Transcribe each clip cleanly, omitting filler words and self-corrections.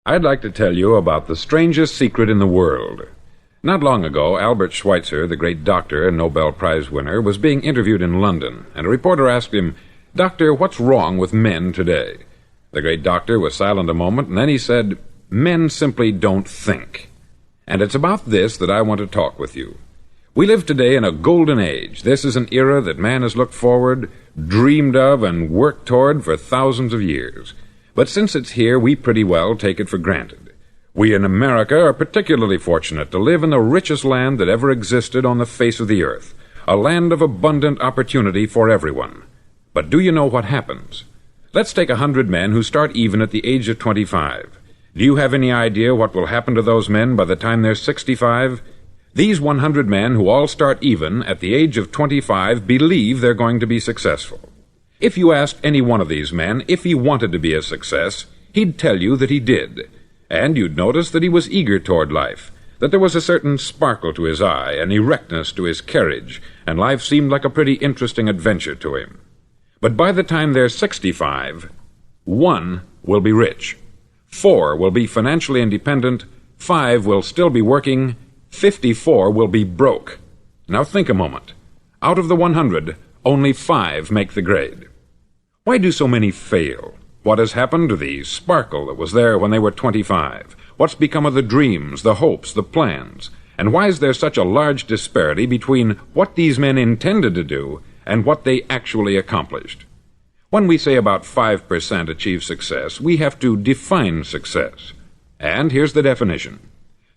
I'd like to tell you about the strangest secret in the world. Not long ago, Albert Schweitzer, the great doctor and Nobel Prize winner, was being interviewed in London, and a reporter asked him, "Doctor, what's wrong with men today?" The great doctor was silent a moment, and then he said, "Men simply don't think." And it's about this that I want to talk with you. We live today in a golden age. This is an era that man has looked forward, dreamed of, and worked toward for thousands of years. But since it's here, we pretty well take it for granted. We in America are particularly fortunate to live in the richest land that ever existed on the face of the earth, a land of abundant opportunity for everyone. But do you know what happens? Let's take 100 men who start even at the age of 25. Do you have any idea what will happen to those men by the time they're 65? These 100 men who all start even at the age of 25 believe they're going to be successful. If you asked any one of these men if he wanted to be a success, he'd tell you that he did. And you'd notice that he was eager toward life, that there was a certain sparkle to his eye, an erectness to his carriage, and life seemed like a pretty interesting adventure to him. But by the time they're 65, 1 will be rich, 4 will be financially independent, 5 will still be working, 54 will be broke. Now think a moment. Out of the 100, only 5 make the grade. Why do so many fail? What has happened to the sparkle that was there when they were 25? What's become of the dreams, the hopes, the plans? And why is there such a large disparity between what these men intended to do and what they actually accomplished? When we say about 5% achieve success, we have to define success. And here's the definition.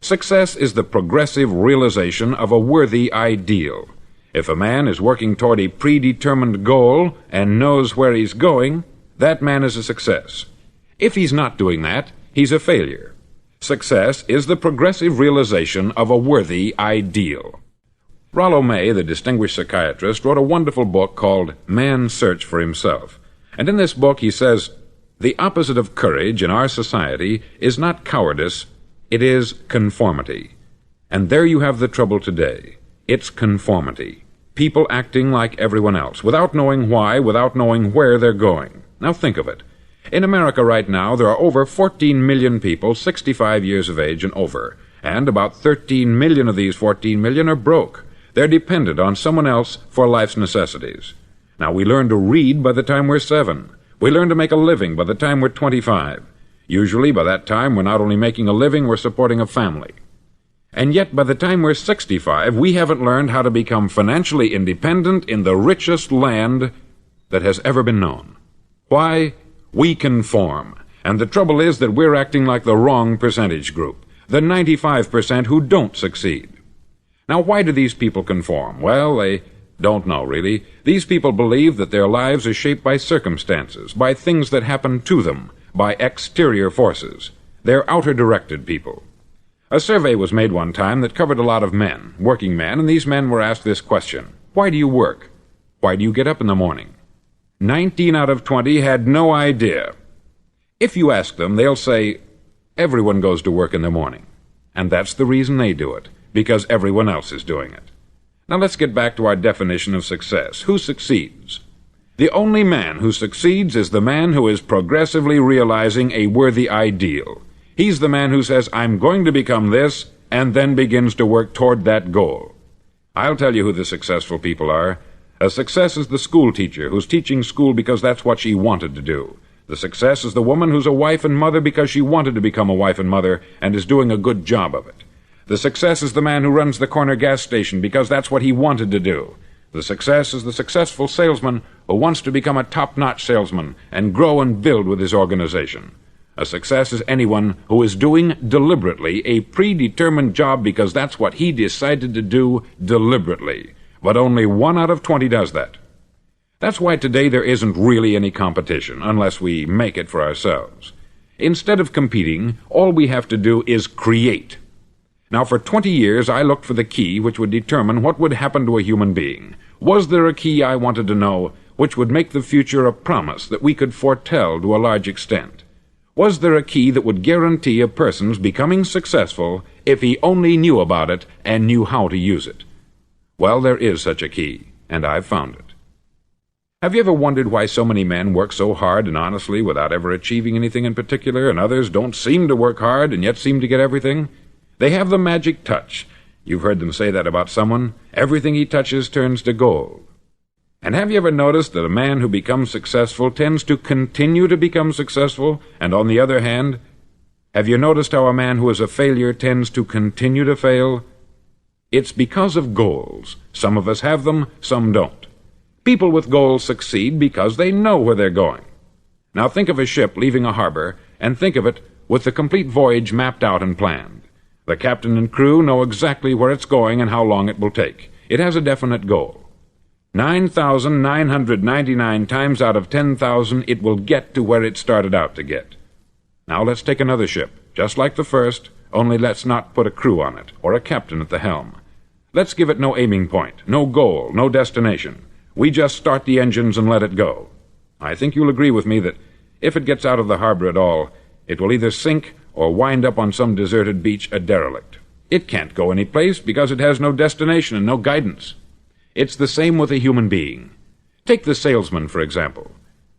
Success is the progressive realization of a worthy ideal. If a man is working toward a predetermined goal and knows where he's going, that man is a success. If he's not doing that, he's a failure. Success is the progressive realization of a worthy ideal. Rollo May, the distinguished psychiatrist, wrote a wonderful book called Man's Search for Himself. And in this book he says, "The opposite of courage in our society is not cowardice, it is conformity." And there you have the trouble today. It's conformity. People acting like everyone else, without knowing why, without knowing where they're going. Now think of it. In America right now, there are over 14 million people 65 years of age and over, and about 13 million of these 14 million are broke. They're dependent on someone else for life's necessities. Now, we learn to read by the time we're 7. We learn to make a living by the time we're 25. Usually, by that time, we're not only making a living, we're supporting a family. And yet, by the time we're 65, we haven't learned how to become financially independent in the richest land that has ever been known. Why? We conform. And the trouble is that we're acting like the wrong percentage group, the 95% who don't succeed. Now, why do these people conform? Well, they don't know, really. These people believe that their lives are shaped by circumstances, by things that happen to them, by exterior forces. They're outer-directed people. A survey was made one time that covered a lot of men, working men, and these men were asked this question: why do you work? Why do you get up in the morning? 19 out of 20 had no idea. If you ask them, they'll say, everyone goes to work in the morning. And that's the reason they do it, because everyone else is doing it. Now let's get back to our definition of success. Who succeeds? The only man who succeeds is the man who is progressively realizing a worthy ideal. He's the man who says, I'm going to become this, and then begins to work toward that goal. I'll tell you who the successful people are. A success is the school teacher who's teaching school because that's what she wanted to do. The success is the woman who's a wife and mother because she wanted to become a wife and mother and is doing a good job of it. The success is the man who runs the corner gas station because that's what he wanted to do. The success is the successful salesman who wants to become a top-notch salesman and grow and build with his organization. A success is anyone who is doing deliberately a predetermined job because that's what he decided to do deliberately. But only 1 out of 20 does that. That's why today there isn't really any competition, unless we make it for ourselves. Instead of competing, all we have to do is create. Now, for 20 years, I looked for the key which would determine what would happen to a human being. Was there a key I wanted to know which would make the future a promise that we could foretell to a large extent? Was there a key that would guarantee a person's becoming successful if he only knew about it and knew how to use it? Well, there is such a key, and I've found it. Have you ever wondered why so many men work so hard and honestly without ever achieving anything in particular, and others don't seem to work hard and yet seem to get everything? They have the magic touch. You've heard them say that about someone. Everything he touches turns to gold. And have you ever noticed that a man who becomes successful tends to continue to become successful, and on the other hand, have you noticed how a man who is a failure tends to continue to fail? It's because of goals. Some of us have them, some don't. People with goals succeed because they know where they're going. Now think of a ship leaving a harbor, and think of it with the complete voyage mapped out and planned. The captain and crew know exactly where it's going and how long it will take. It has a definite goal. 9,999 times out of 10,000 it will get to where it started out to get. Now let's take another ship, just like the first, only let's not put a crew on it, or a captain at the helm. Let's give it no aiming point, no goal, no destination. We just start the engines and let it go. I think you'll agree with me that if it gets out of the harbor at all, it will either sink or wind up on some deserted beach a derelict. It can't go any place because it has no destination and no guidance. It's the same with a human being. Take the salesman, for example.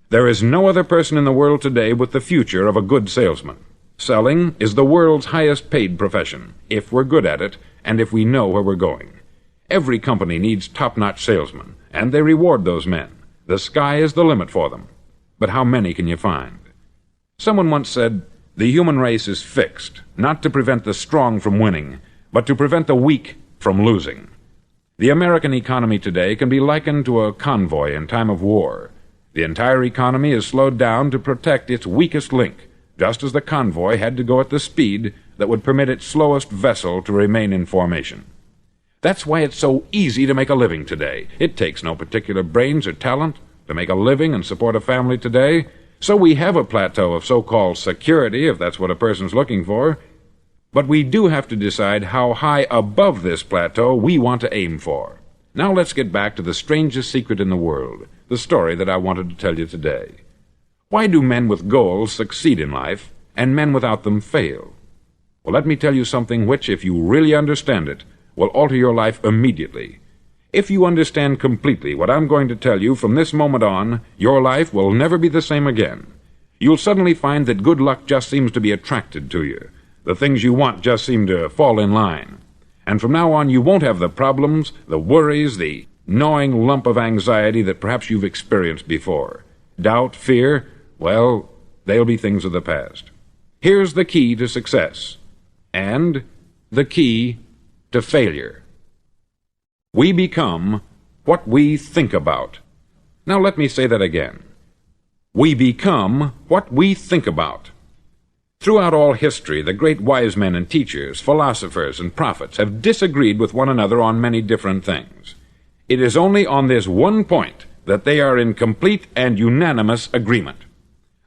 There is no other person in the world today with the future of a good salesman. Selling is the world's highest paid profession, if we're good at it and if we know where we're going. Every company needs top-notch salesmen, and they reward those men. The sky is the limit for them. But how many can you find? Someone once said, "The human race is fixed, not to prevent the strong from winning, but to prevent the weak from losing." The American economy today can be likened to a convoy in time of war. The entire economy is slowed down to protect its weakest link, just as the convoy had to go at the speed that would permit its slowest vessel to remain in formation. That's why it's so easy to make a living today. It takes no particular brains or talent to make a living and support a family today. So we have a plateau of so-called security, if that's what a person's looking for. But we do have to decide how high above this plateau we want to aim for. Now let's get back to the strangest secret in the world, the story that I wanted to tell you today. Why do men with goals succeed in life, and men without them fail? Well, let me tell you something which, if you really understand it, will alter your life immediately. If you understand completely what I'm going to tell you from this moment on, your life will never be the same again. You'll suddenly find that good luck just seems to be attracted to you. The things you want just seem to fall in line. And from now on, you won't have the problems, the worries, the gnawing lump of anxiety that perhaps you've experienced before. Doubt, fear, well, they'll be things of the past. Here's the key to success, and the key to failure. We become what we think about. Now let me say that again. We become what we think about. Throughout all history, the great wise men and teachers, philosophers and prophets have disagreed with one another on many different things. It is only on this one point that they are in complete and unanimous agreement.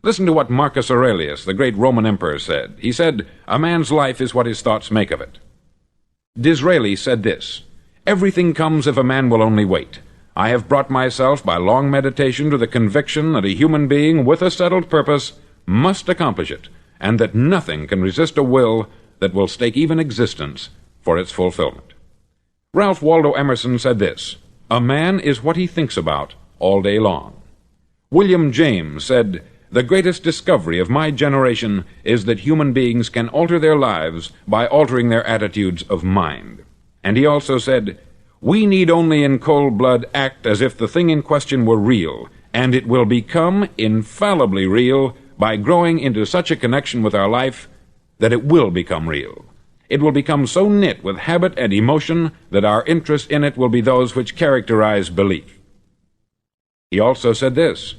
Listen to what Marcus Aurelius, the great Roman emperor, said. He said, "A man's life is what his thoughts make of it." Disraeli said this, "Everything comes if a man will only wait. I have brought myself by long meditation to the conviction that a human being with a settled purpose must accomplish it, and that nothing can resist a will that will stake even existence for its fulfillment." Ralph Waldo Emerson said this, "A man is what he thinks about all day long." William James said, "The greatest discovery of my generation is that human beings can alter their lives by altering their attitudes of mind." And he also said, "We need only in cold blood act as if the thing in question were real, and it will become infallibly real by growing into such a connection with our life that it will become real. It will become so knit with habit and emotion that our interest in it will be those which characterize belief." He also said this,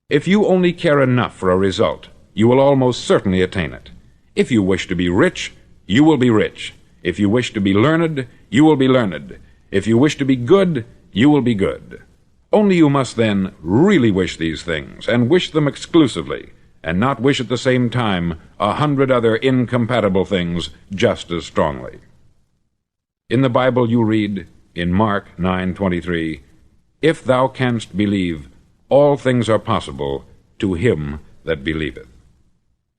"If you only care enough for a result, you will almost certainly attain it. If you wish to be rich, you will be rich. If you wish to be learned, you will be learned. If you wish to be good, you will be good. Only you must then really wish these things, and wish them exclusively, and not wish at the same time 100 other incompatible things just as strongly." In the Bible you read, in Mark 9:23, "If thou canst believe, all things are possible to him that believeth."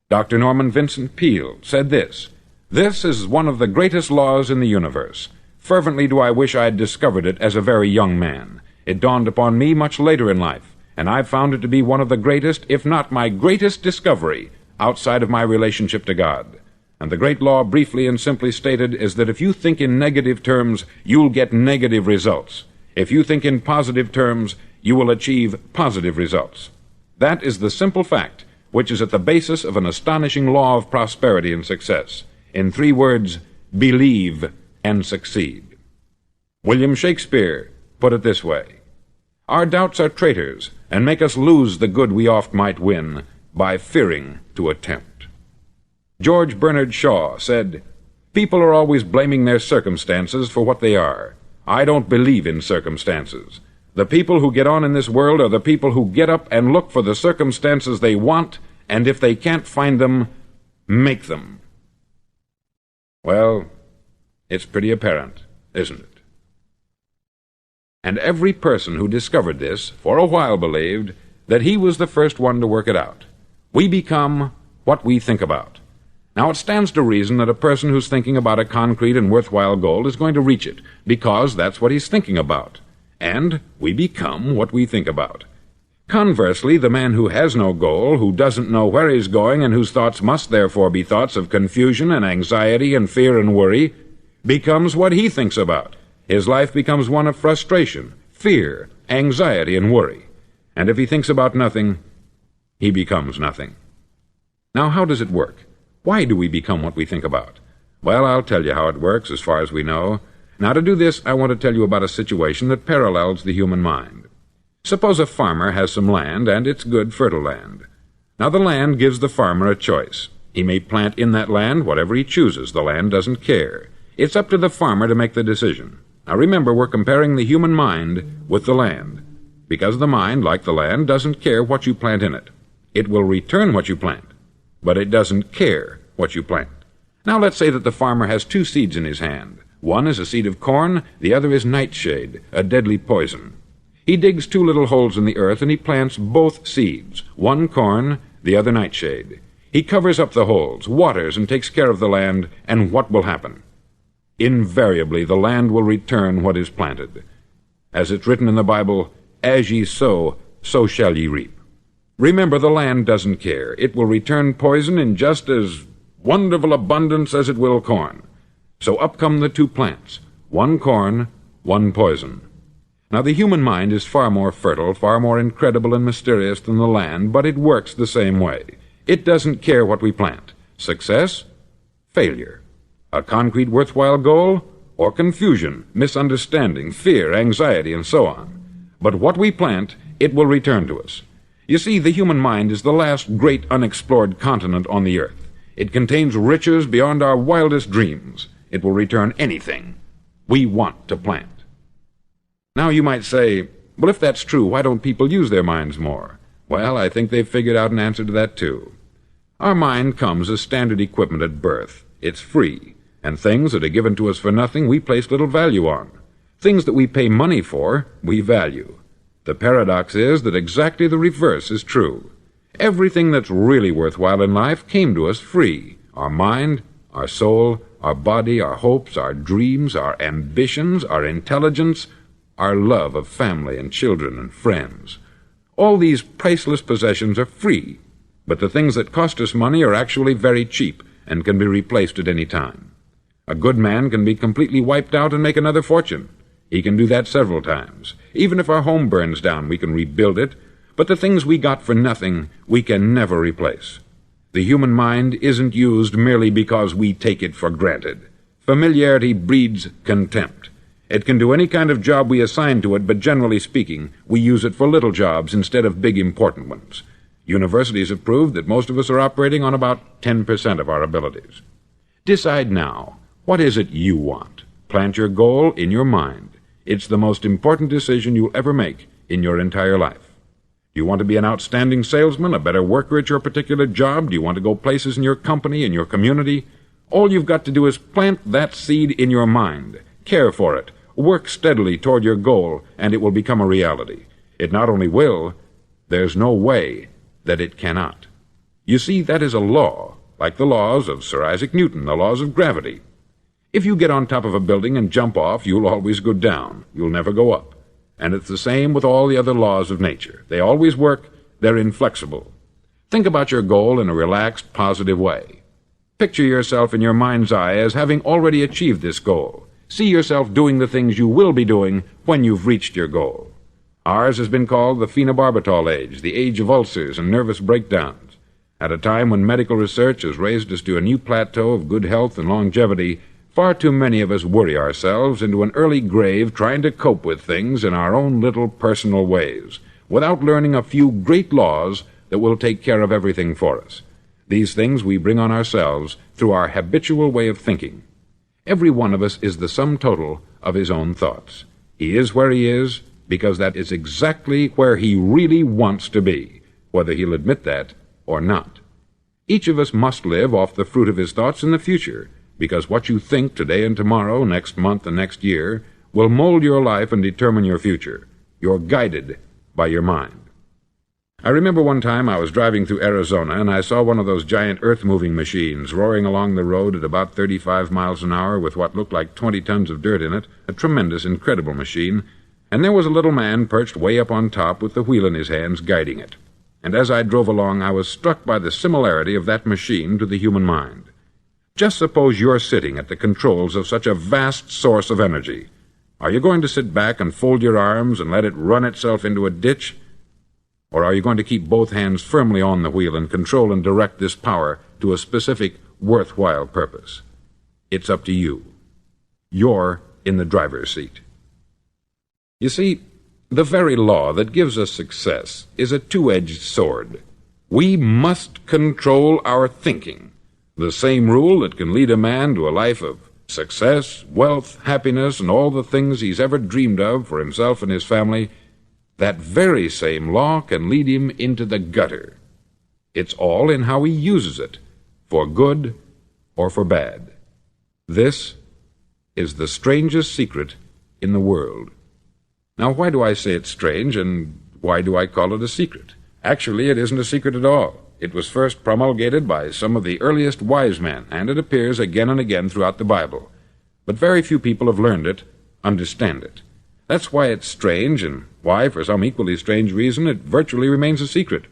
Dr. Norman Vincent Peale said this, "This is one of the greatest laws in the universe. Fervently do I wish I had discovered it as a very young man. It dawned upon me much later in life, and I've found it to be one of the greatest, if not my greatest discovery, outside of my relationship to God. And the great law, briefly and simply stated, is that if you think in negative terms, you'll get negative results. If you think in positive terms, you will achieve positive results. That is the simple fact which is at the basis of an astonishing law of prosperity and success. In 3 words, believe and succeed. William Shakespeare put it this way: "Our doubts are traitors, and make us lose the good we oft might win, by fearing to attempt." George Bernard Shaw said, "People are always blaming their circumstances for what they are. I don't believe in circumstances. The people who get on in this world are the people who get up and look for the circumstances they want, and if they can't find them, make them." Well, it's pretty apparent, isn't it? And every person who discovered this for a while believed that he was the first one to work it out. We become what we think about. Now, it stands to reason that a person who's thinking about a concrete and worthwhile goal is going to reach it, because that's what he's thinking about. And we become what we think about. Conversely, the man who has no goal, who doesn't know where he's going, and whose thoughts must therefore be thoughts of confusion and anxiety and fear and worry, becomes what he thinks about. His life becomes one of frustration, fear, anxiety, and worry. And if he thinks about nothing, he becomes nothing. Now, how does it work? Why do we become what we think about? Well, I'll tell you how it works as far as we know. Now, to do this, I want to tell you about a situation that parallels the human mind. Suppose a farmer has some land, and it's good, fertile land. Now, the land gives the farmer a choice. He may plant in that land whatever he chooses. The land doesn't care. It's up to the farmer to make the decision. Now, remember, we're comparing the human mind with the land, because the mind, like the land, doesn't care what you plant in it. It will return what you plant, but it doesn't care what you plant. Now, let's say that the farmer has 2 seeds in his hand. One is a seed of corn, the other is nightshade, a deadly poison. He digs 2 little holes in the earth, and he plants both seeds, one corn, the other nightshade. He covers up the holes, waters, and takes care of the land, and what will happen? Invariably, the land will return what is planted. As it's written in the Bible, "As ye sow, so shall ye reap." Remember, the land doesn't care. It will return poison in just as wonderful abundance as it will corn. So up come the 2 plants, one corn, one poison. Now, the human mind is far more fertile, far more incredible and mysterious than the land, but it works the same way. It doesn't care what we plant. Success, failure. A concrete, worthwhile goal, or confusion, misunderstanding, fear, anxiety, and so on. But what we plant, it will return to us. You see, the human mind is the last great unexplored continent on the earth. It contains riches beyond our wildest dreams. It will return anything we want to plant. Now, you might say, well, if that's true, why don't people use their minds more? Well, I think they've figured out an answer to that, too. Our mind comes as standard equipment at birth. It's free, and things that are given to us for nothing we place little value on. Things that we pay money for, we value. The paradox is that exactly the reverse is true. Everything that's really worthwhile in life came to us free. Our mind, our soul, our body, our hopes, our dreams, our ambitions, our intelligence, our love of family and children and friends. All these priceless possessions are free, but the things that cost us money are actually very cheap and can be replaced at any time. A good man can be completely wiped out and make another fortune. He can do that several times. Even if our home burns down, we can rebuild it, but the things we got for nothing, we can never replace. The human mind isn't used merely because we take it for granted. Familiarity breeds contempt. It can do any kind of job we assign to it, but generally speaking, we use it for little jobs instead of big important ones. Universities have proved that most of us are operating on about 10% of our abilities. Decide now, what is it you want? Plant your goal in your mind. It's the most important decision you'll ever make in your entire life. Do you want to be an outstanding salesman, a better worker at your particular job? Do you want to go places in your company, in your community? All you've got to do is plant that seed in your mind. Care for it. Work steadily toward your goal, and it will become a reality. It not only will, there's no way that it cannot. You see, that is a law, like the laws of Sir Isaac Newton, the laws of gravity. If you get on top of a building and jump off, you'll always go down. You'll never go up. And it's the same with all the other laws of nature. They always work. They're inflexible. Think about your goal in a relaxed, positive way. Picture yourself in your mind's eye as having already achieved this goal. See yourself doing the things you will be doing when you've reached your goal. Ours has been called the phenobarbital age, the age of ulcers and nervous breakdowns. At a time when medical research has raised us to a new plateau of good health and longevity, far too many of us worry ourselves into an early grave trying to cope with things in our own little personal ways, without learning a few great laws that will take care of everything for us. These things we bring on ourselves through our habitual way of thinking. Every one of us is the sum total of his own thoughts. He is where he is because that is exactly where he really wants to be, whether he'll admit that or not. Each of us must live off the fruit of his thoughts in the future, because what you think today and tomorrow, next month and next year, will mold your life and determine your future. You're guided by your mind. I remember one time I was driving through Arizona and I saw one of those giant earth-moving machines roaring along the road at about 35 miles an hour with what looked like 20 tons of dirt in it, a tremendous, incredible machine, and there was a little man perched way up on top with the wheel in his hands guiding it. And as I drove along, I was struck by the similarity of that machine to the human mind. Just suppose you're sitting at the controls of such a vast source of energy. Are you going to sit back and fold your arms and let it run itself into a ditch? Or are you going to keep both hands firmly on the wheel and control and direct this power to a specific, worthwhile purpose? It's up to you. You're in the driver's seat. You see, the very law that gives us success is a two-edged sword. We must control our thinking. The same rule that can lead a man to a life of success, wealth, happiness, and all the things he's ever dreamed of for himself and his family, that very same law can lead him into the gutter. It's all in how he uses it, for good or for bad. This is the strangest secret in the world. Now, why do I say it's strange, and why do I call it a secret? Actually, it isn't a secret at all. It was first promulgated by some of the earliest wise men, and it appears again and again throughout the Bible. But very few people have learned it, understand it. That's why it's strange, and why, for some equally strange reason, it virtually remains a secret.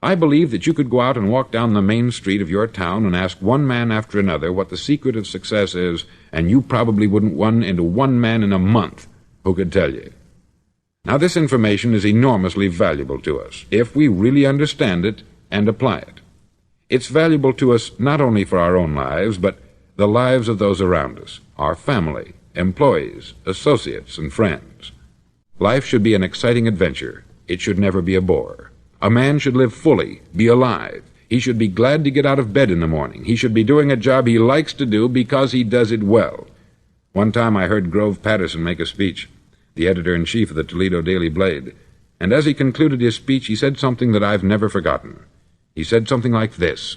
I believe that you could go out and walk down the main street of your town and ask one man after another what the secret of success is, and you probably wouldn't run into one man in a month who could tell you. Now, this information is enormously valuable to us, if we really understand it and apply it. It's valuable to us not only for our own lives, but the lives of those around us, our family, employees, associates, and friends. Life should be an exciting adventure. It should never be a bore. A man should live fully, be alive. He should be glad to get out of bed in the morning. He should be doing a job he likes to do because he does it well. One time I heard Grove Patterson make a speech, the editor-in-chief of the Toledo Daily Blade, and as he concluded his speech, he said something that I've never forgotten. He said something like this: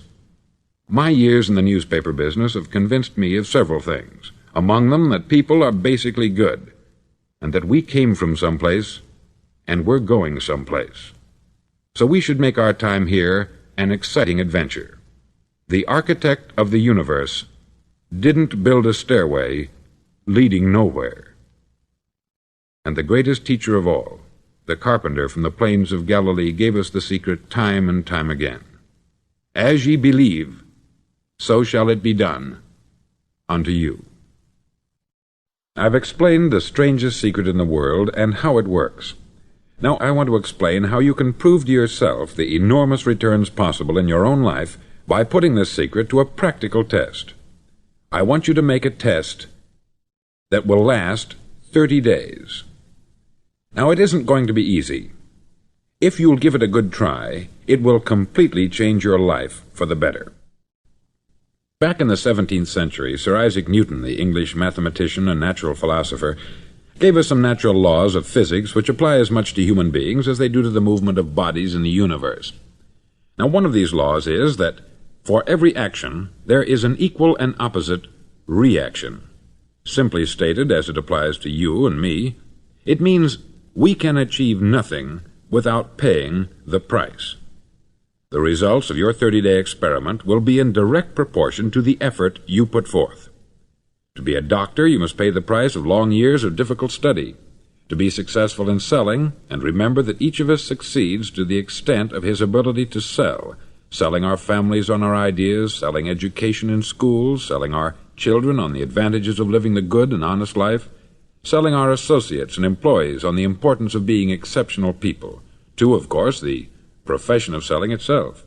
"My years in the newspaper business have convinced me of several things, among them that people are basically good, and that we came from someplace, and we're going someplace. So we should make our time here an exciting adventure. The architect of the universe didn't build a stairway leading nowhere." And the greatest teacher of all, the carpenter from the plains of Galilee, gave us the secret time and time again. "As ye believe, so shall it be done unto you." I've explained the strangest secret in the world and how it works. Now I want to explain how you can prove to yourself the enormous returns possible in your own life by putting this secret to a practical test. I want you to make a test that will last 30 days. Now, it isn't going to be easy. If you'll give it a good try, it will completely change your life for the better. Back in the 17th century, Sir Isaac Newton, the English mathematician and natural philosopher, gave us some natural laws of physics which apply as much to human beings as they do to the movement of bodies in the universe. Now, one of these laws is that for every action, there is an equal and opposite reaction. Simply stated, as it applies to you and me, it means we can achieve nothing without paying the price. The results of your 30-day experiment will be in direct proportion to the effort you put forth. To be a doctor, you must pay the price of long years of difficult study. To be successful in selling, and remember that each of us succeeds to the extent of his ability to sell, selling our families on our ideas, selling education in schools, selling our children on the advantages of living the good and honest life, selling our associates and employees on the importance of being exceptional people, to, of course, the profession of selling itself.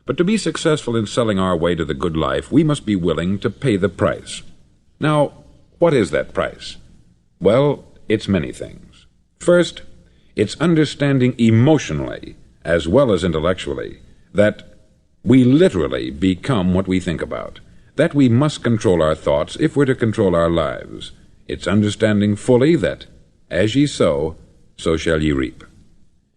But to be successful in selling our way to the good life, we must be willing to pay the price. Now, what is that price? Well, it's many things. First, it's understanding emotionally, as well as intellectually, that we literally become what we think about, that we must control our thoughts if we're to control our lives. It's understanding fully that, as ye sow, so shall ye reap.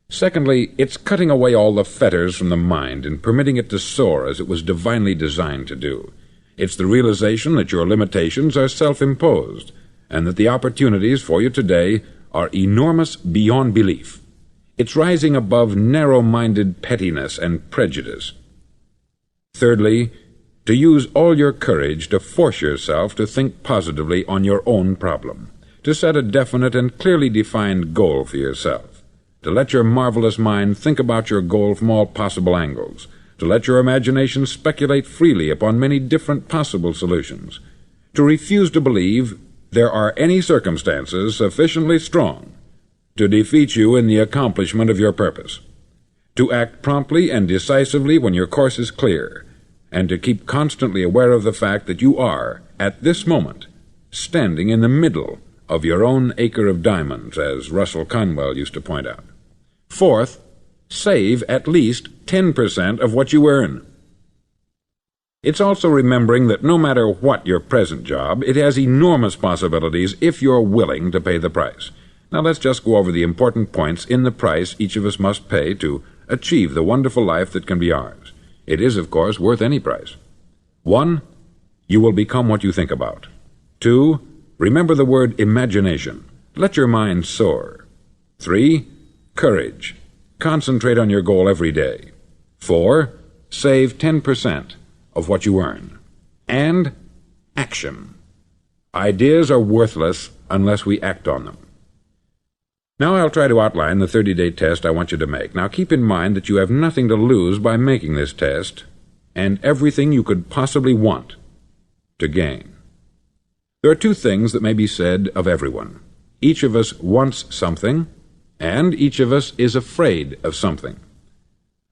Secondly, it's cutting away all the fetters from the mind and permitting it to soar as it was divinely designed to do. It's the realization that your limitations are self-imposed, and that the opportunities for you today are enormous beyond belief. It's rising above narrow-minded pettiness and prejudice. Thirdly, to use all your courage to force yourself to think positively on your own problem, to set a definite and clearly defined goal for yourself, to let your marvelous mind think about your goal from all possible angles, to let your imagination speculate freely upon many different possible solutions, to refuse to believe there are any circumstances sufficiently strong to defeat you in the accomplishment of your purpose, to act promptly and decisively when your course is clear, and to keep constantly aware of the fact that you are, at this moment, standing in the middle of your own acre of diamonds, as Russell Conwell used to point out. Fourth, save at least 10% of what you earn. It's also remembering that no matter what your present job, it has enormous possibilities if you're willing to pay the price. Now let's just go over the important points in the price each of us must pay to achieve the wonderful life that can be ours. It is, of course, worth any price. 1. You will become what you think about. 2. Remember the word imagination. Let your mind soar. 3. Courage. Concentrate on your goal every day. 4. Save 10% of what you earn. And action. Ideas are worthless unless we act on them. Now I'll try to outline the 30-day test I want you to make. Now keep in mind that you have nothing to lose by making this test, and everything you could possibly want to gain. There are two things that may be said of everyone. Each of us wants something, and each of us is afraid of something.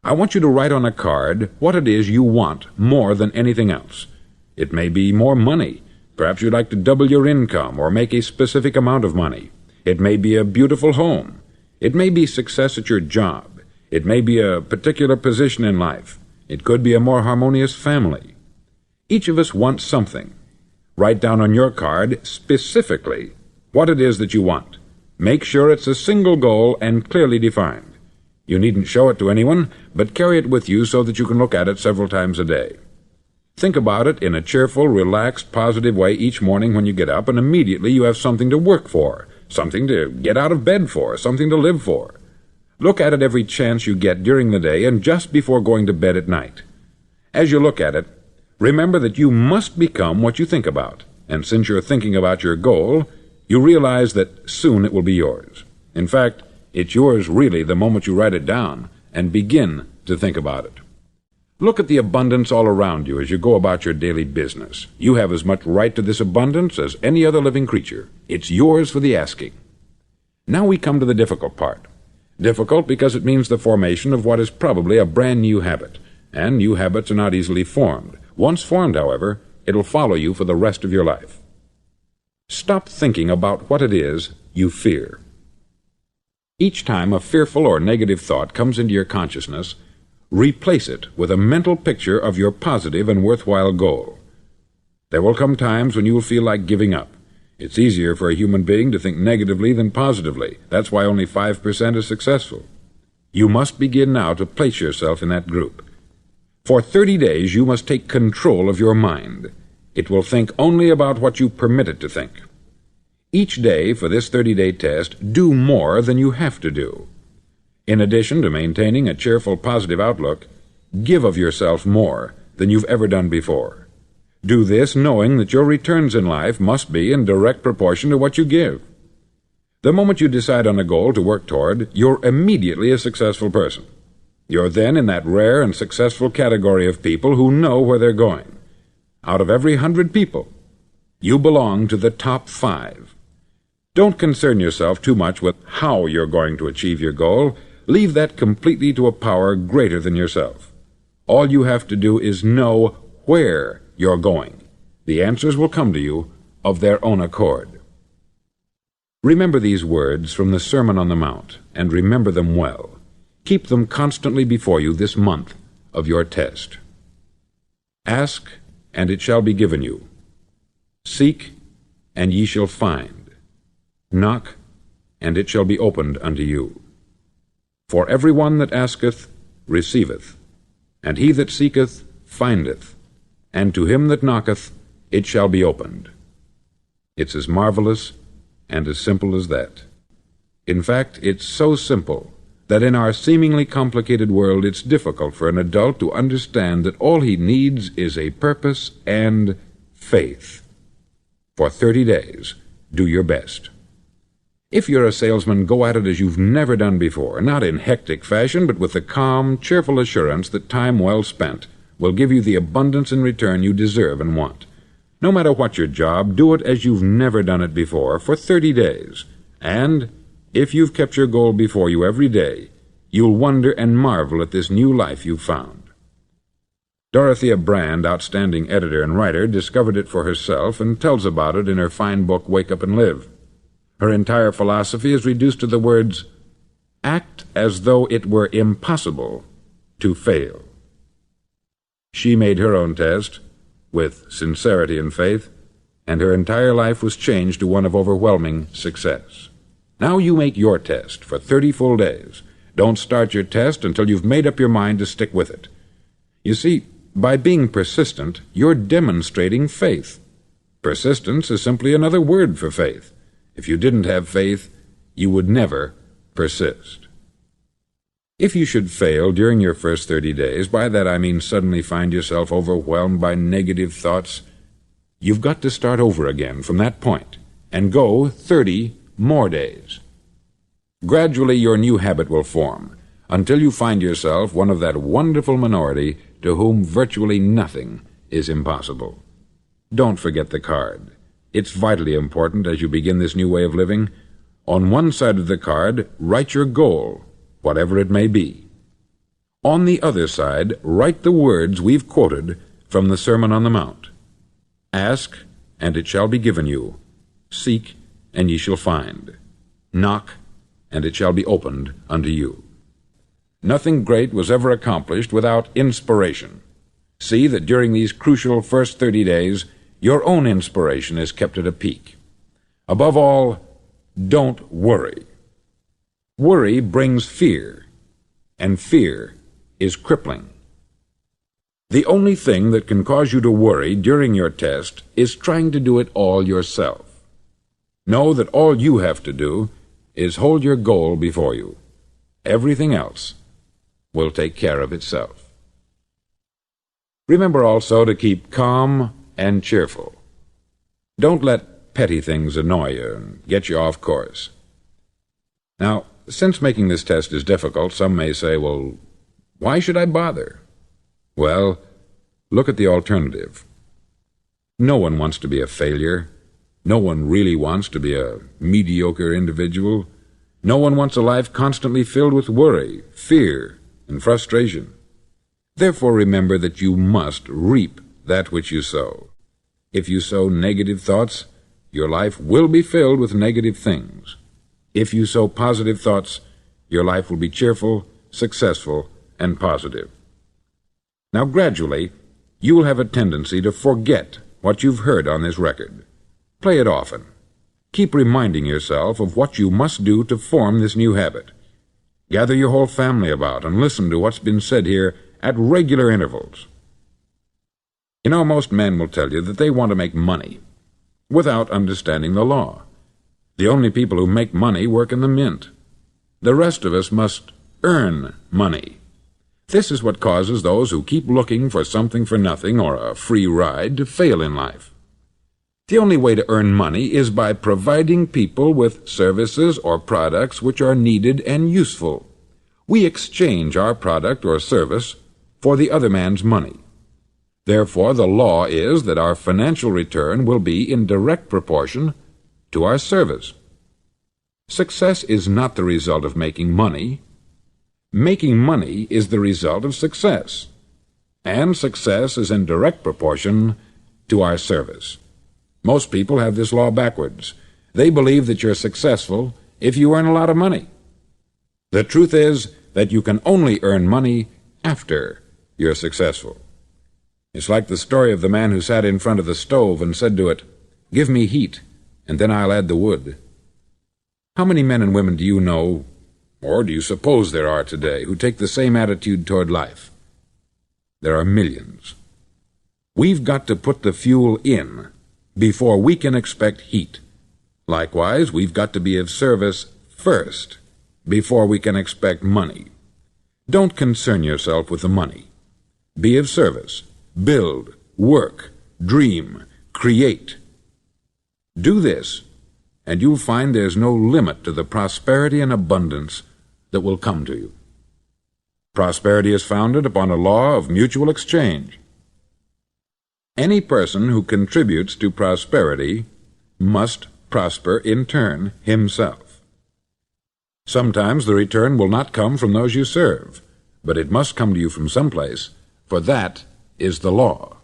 I want you to write on a card what it is you want more than anything else. It may be more money. Perhaps you'd like to double your income or make a specific amount of money. It may be a beautiful home. It may be success at your job. It may be a particular position in life. It could be a more harmonious family. Each of us wants something. Write down on your card specifically what it is that you want. Make sure it's a single goal and clearly defined. You needn't show it to anyone, but carry it with you so that you can look at it several times a day. Think about it in a cheerful, relaxed, positive way each morning when you get up, and immediately you have something to work for, something to get out of bed for, something to live for. Look at it every chance you get during the day and just before going to bed at night. As you look at it, remember that you must become what you think about, and since you're thinking about your goal, you realize that soon it will be yours. In fact, it's yours really the moment you write it down and begin to think about it. Look at the abundance all around you as you go about your daily business. You have as much right to this abundance as any other living creature. It's yours for the asking. Now we come to the difficult part. Difficult because it means the formation of what is probably a brand new habit, and new habits are not easily formed. Once formed, however, it'll follow you for the rest of your life. Stop thinking about what it is you fear. Each time a fearful or negative thought comes into your consciousness, replace it with a mental picture of your positive and worthwhile goal. There will come times when you will feel like giving up. It's easier for a human being to think negatively than positively. That's why only 5% is successful. You must begin now to place yourself in that group. For 30 days you must take control of your mind. It will think only about what you permit it to think. Each day for this 30-day test, do more than you have to do. In addition to maintaining a cheerful, positive outlook, give of yourself more than you've ever done before. Do this knowing that your returns in life must be in direct proportion to what you give. The moment you decide on a goal to work toward, you're immediately a successful person. You're then in that rare and successful category of people who know where they're going. Out of every 100 people, you belong to the top 5. Don't concern yourself too much with how you're going to achieve your goal. Leave that completely to a power greater than yourself. All you have to do is know where you're going. The answers will come to you of their own accord. Remember these words from the Sermon on the Mount, and remember them well. Keep them constantly before you this month of your test. Ask, and it shall be given you. Seek, and ye shall find. Knock, and it shall be opened unto you. For every one that asketh receiveth, and he that seeketh findeth, and to him that knocketh it shall be opened. It's as marvelous and as simple as that. In fact, it's so simple that in our seemingly complicated world it's difficult for an adult to understand that all he needs is a purpose and faith. For 30 days, do your best. If you're a salesman, go at it as you've never done before, not in hectic fashion, but with the calm, cheerful assurance that time well spent will give you the abundance in return you deserve and want. No matter what your job, do it as you've never done it before for 30 days. And if you've kept your goal before you every day, you'll wonder and marvel at this new life you've found. Dorothea Brand, outstanding editor and writer, discovered it for herself and tells about it in her fine book, Wake Up and Live. Her entire philosophy is reduced to the words, act as though it were impossible to fail. She made her own test with sincerity and faith, and her entire life was changed to one of overwhelming success. Now you make your test for 30 full days. Don't start your test until you've made up your mind to stick with it. You see, by being persistent, you're demonstrating faith. Persistence is simply another word for faith. If you didn't have faith, you would never persist. If you should fail during your first 30 days, by that I mean suddenly find yourself overwhelmed by negative thoughts, you've got to start over again from that point and go 30 more days. Gradually your new habit will form until you find yourself one of that wonderful minority to whom virtually nothing is impossible. Don't forget the card. It's vitally important as you begin this new way of living. On one side of the card, write your goal, whatever it may be. On the other side, write the words we've quoted from the Sermon on the Mount. Ask, and it shall be given you. Seek, and ye shall find. Knock, and it shall be opened unto you. Nothing great was ever accomplished without inspiration. See that during these crucial first 30 days, your own inspiration is kept at a peak. Above all, don't worry. Worry brings fear, and fear is crippling. The only thing that can cause you to worry during your test is trying to do it all yourself. Know that all you have to do is hold your goal before you. Everything else will take care of itself. Remember also to keep calm and cheerful. Don't let petty things annoy you and get you off course. Now, since making this test is difficult, some may say, well, why should I bother? Well, look at the alternative. No one wants to be a failure. No one really wants to be a mediocre individual. No one wants a life constantly filled with worry, fear, and frustration. Therefore, remember that you must reap that which you sow. If you sow negative thoughts, your life will be filled with negative things. If you sow positive thoughts, your life will be cheerful, successful, and positive. Now, gradually, you will have a tendency to forget what you've heard on this record. Play it often. Keep reminding yourself of what you must do to form this new habit. Gather your whole family about and listen to what's been said here at regular intervals. You know, most men will tell you that they want to make money without understanding the law. The only people who make money work in the mint. The rest of us must earn money. This is what causes those who keep looking for something for nothing or a free ride to fail in life. The only way to earn money is by providing people with services or products which are needed and useful. We exchange our product or service for the other man's money. Therefore, the law is that our financial return will be in direct proportion to our service. Success is not the result of making money. Making money is the result of success, and success is in direct proportion to our service. Most people have this law backwards. They believe that you're successful if you earn a lot of money. The truth is that you can only earn money after you're successful. It's like the story of the man who sat in front of the stove and said to it, "Give me heat, and then I'll add the wood." How many men and women do you know, or do you suppose there are today, who take the same attitude toward life? There are millions. We've got to put the fuel in before we can expect heat. Likewise, we've got to be of service first before we can expect money. Don't concern yourself with the money. Be of service. Build, work, dream, create. Do this, and you'll find there's no limit to the prosperity and abundance that will come to you. Prosperity is founded upon a law of mutual exchange. Any person who contributes to prosperity must prosper in turn himself. Sometimes the return will not come from those you serve, but it must come to you from someplace, for that is the law.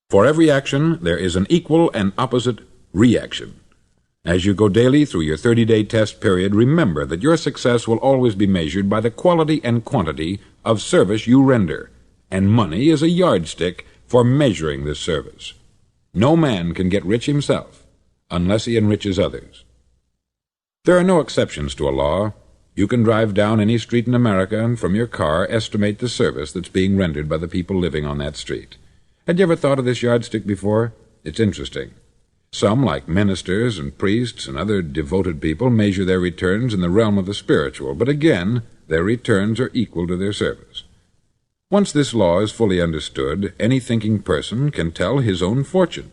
For every action there is an equal and opposite reaction. As you go daily through your 30-day test period, remember that your success will always be measured by the quality and quantity of service you render, and money is a yardstick for measuring this service. No man can get rich himself unless he enriches others. There are no exceptions to a law. You can drive down any street in America and from your car estimate the service that's being rendered by the people living on that street. Had you ever thought of this yardstick before? It's interesting. Some, like ministers and priests and other devoted people, measure their returns in the realm of the spiritual, but again, their returns are equal to their service. Once this law is fully understood, any thinking person can tell his own fortune.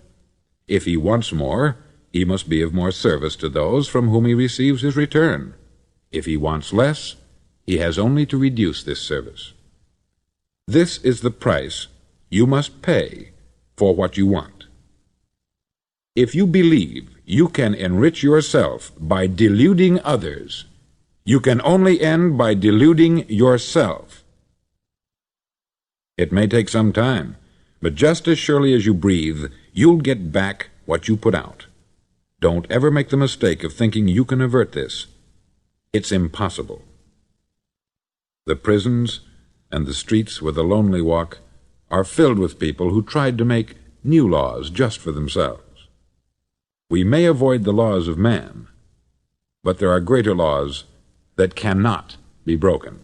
If he wants more, he must be of more service to those from whom he receives his return. If he wants less, he has only to reduce this service. This is the price you must pay for what you want. If you believe you can enrich yourself by deluding others, you can only end by deluding yourself. It may take some time, but just as surely as you breathe, you'll get back what you put out. Don't ever make the mistake of thinking you can avert this. It's impossible. The prisons and the streets where the lonely walk are filled with people who tried to make new laws just for themselves. We may avoid the laws of man, but there are greater laws that cannot be broken.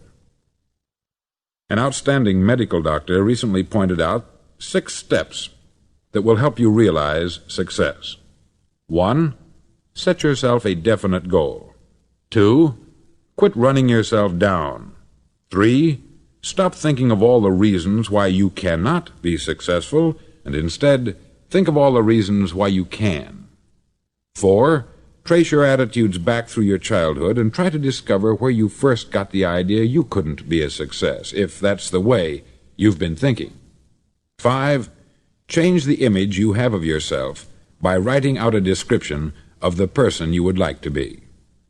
An outstanding medical doctor recently pointed out 6 steps that will help you realize success. 1. Set yourself a definite goal. 2. Quit running yourself down. 3. Stop thinking of all the reasons why you cannot be successful, and instead think of all the reasons why you can. 4. Trace your attitudes back through your childhood and try to discover where you first got the idea you couldn't be a success, if that's the way you've been thinking. 5. Change the image you have of yourself by writing out a description of the person you would like to be.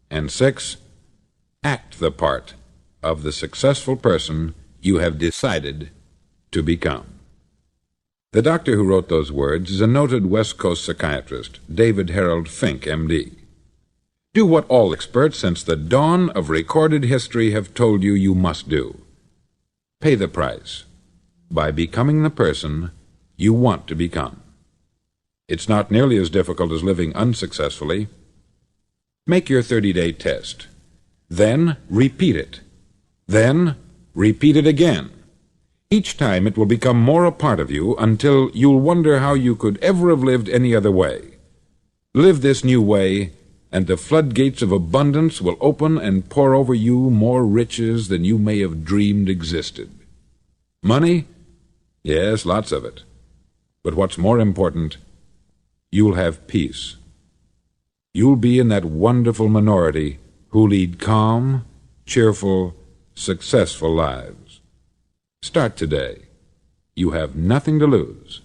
And 6. Act the part of the successful person you have decided to become. The doctor who wrote those words is a noted West Coast psychiatrist, David Harold Fink, M.D. Do what all experts since the dawn of recorded history have told you you must do. Pay the price by becoming the person you want to become. It's not nearly as difficult as living unsuccessfully. Make your 30-day test. Then repeat it. Then repeat it again. Each time it will become more a part of you until you'll wonder how you could ever have lived any other way. Live this new way, and the floodgates of abundance will open and pour over you more riches than you may have dreamed existed. Money? Yes, lots of it. But what's more important, you'll have peace. You'll be in that wonderful minority who lead calm, cheerful, successful lives. Start today. You have nothing to lose,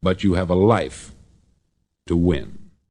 but you have a life to win.